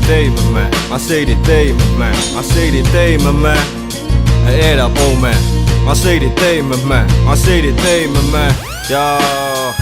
day, my man. I say the day, my man. I say the day, my man. Hey, that old man. I say the day, my man. I say the day, my man. Yo.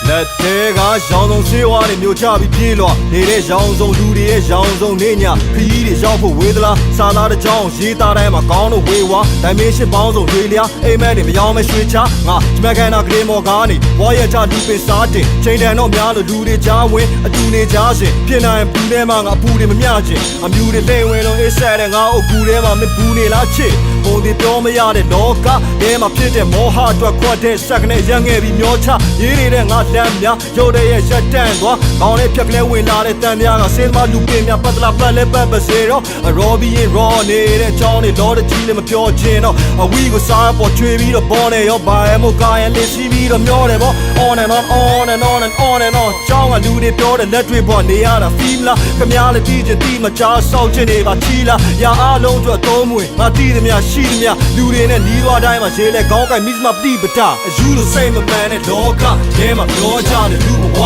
လက်သေးကရောင်းဆုံးစေဝါတွေမျိုးချပြီးပြေးလွှာနေတဲ့ရောင်းဆုံးလူတွေရဲ့ရောင်းဆုံးနေညာခရီးတွေရောက်ဖို့ဝေးသလားစာသားတစ်ကြောင်းရေးသားတိုင်းမှာကောင်းလို့ဝေးဝါဒိုင်မင်းရှစ်ပေါင်းစုံတွေလျာအိမ်မက်တွေမယောင်းမရွှေချငါဂျမကန်နာကလေးမော်ကားနေဝါရချလူပင်စားတင်ချိန်တန်တော့များလို့လူတွေကြားဝင်အတူနေကြရှင်ဖြစ်နိုင်ဘူးထဲမှာငါအပူတွေမမျှချင်အမြူတွေလိမ့်ဝင်လို့အေးဆက်တဲ့ငါအုပ်ကူထဲမှာမဘူးနေလားချစ်ပုံတွေပြောမရတဲ့လောကထဲမှာဖြစ်တဲ့မောဟအတွက်ခွတ်တဲ့စက်ကနေရငယ်ပြီးမျောချရေးနေတဲ့ငါလမ်းများရုပ်တဲ့ရဲ့ရက်တန့်သွားကောင်းတဲ့ဖြက်ကလေးဝင်လာတဲ့တန်များကစင်မလူပင်များပတ်တလာပတ်လဲပတ်ပါစေတော့ရောဘီရင်ရောနေတဲ့ချောင်းတွေလောတဲ့ကြီးလည်းမပြောချင်တော့အဝီကိုစားပေါ်ချွေပြီးတော့ပေါ်နေရောဘာရဲမို့ကာရန်လေးစီးပြီးတော့မျောတယ်ပေါ့ on and on on and on and on and on ချောင်းကလူတွေပြောတဲ့လက်တွေပေါ်နေရတာ feel လားခမားလည်းတီးချင်တီးမချားဆောက်ချင်နေပါချီလားရာအားလုံးအတွက်သုံးမွေငါတီးသမျှရှိသမျှလူတွေနဲ့နီးသွားတိုင်းမှာရေးလဲခေါင်းကိုက်မိစမပတိပတာအယူလိုစိတ်မမှန်တဲ့လောကထဲမှာပြောကြတယ်လူဘဝ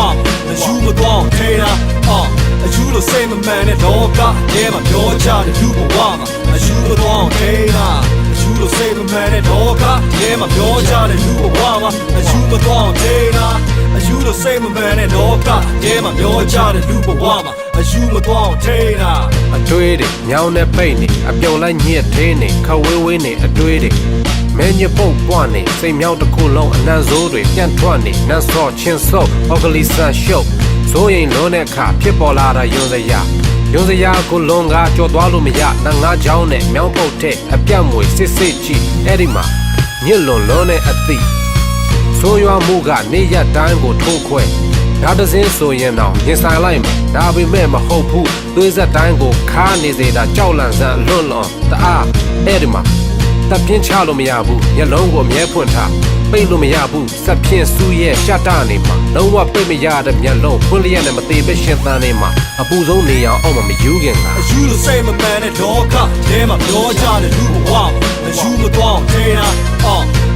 အယူမသွားထေတာအယူလိုစိတ်မမှန်တဲ့လောကထဲမှာပြောကြတယ်လူဘဝအယူမသွားထေတာအယူလိုစိတ်မမှန်တဲ့လောကထဲမှာပြောကြတယ်လူဘဝအယူမသွားထေတာအယူလိုစိတ်မမှန်တဲ့လောကထဲမှာပြောကြတယ်လူဘဝအယူမသွားထေတာအတွေးတွေညောင်းနဲ့ပိတ်နေအပြုံလိုက်ညစ်သေးနေခဝေးဝေးနေအတွေးတွေမင်းညပုတ်ပွားနေစိတ်မြောက်တစ်ခုလုံးအနံ့စိုးတွေပြန့်ထွက်နေနတ်စော့ချင်းစော့အော်ဂလီဆန်ရှုပ်စိုးရင်လုံးတဲ့အခါဖြစ်ပေါ်လာတာယွန်းစရာကိုလွန်ကားကြော်သွားလို့မရနှငါးချောင်းနဲ့မြောင်းပုတ်တဲ့အပြတ်မွေစစ်စစ်ကြည့်အဲ့ဒီမှာညစ်လွန်တဲ့အသည့်ဆိုးရွားမှုကနေရတိုင်းကိုထိုးခွဲဒါတစင်းဆိုရင်တော့ရင်ဆိုင်လိုက်မယ်ဒါပေမဲ့မဟုတ်ဘူးသွေးဆက်တိုင်းကိုခါနေစေတာကြောက်လန့်စမ်းလွန်တအားအဲ့ဒီမှာတပ်ပြင်းချလို့မရဘူးမျက်လုံးကိုအမြဲဖွင့်ထားပိတ်လို့မရဘူးစက်ဖြင်းစူးရဲ့ရှတ်တာနေမှာလုံးဝပိတ်မရတဲ့မျက်လုံးဖွင့်လျက်နဲ့မသေးပဲရှင်သန်နေမှာအပူဆုံးနေအောင်အောက်မှာမယူခင်ကအယူလိုစိတ်မမှန်တဲ့လောကထဲမှာပြောကြတယ်လူဘဝအယူမသွားထေတာ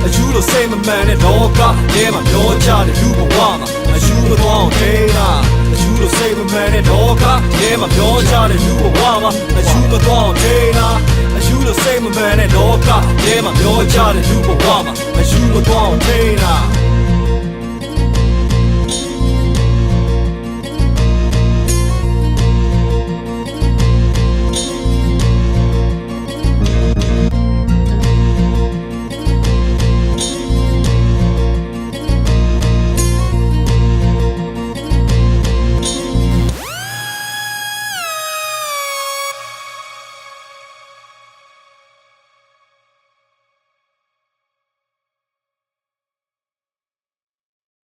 အယူလိုစိတ်မမှန်တဲ့လောကထဲမှာပြောကြတယ်လူဘဝအယူမသွားထေတာအယူလိုစိတ်မမှန်တဲ့လောကထဲမှာပြောကြတယ်လူဘဝအယူမသွားထေတာအယူလိုစိတ်မမှန်တဲ့လောကထဲမှာပြောကြတယ်လူဘဝအယူမသွားထေတာ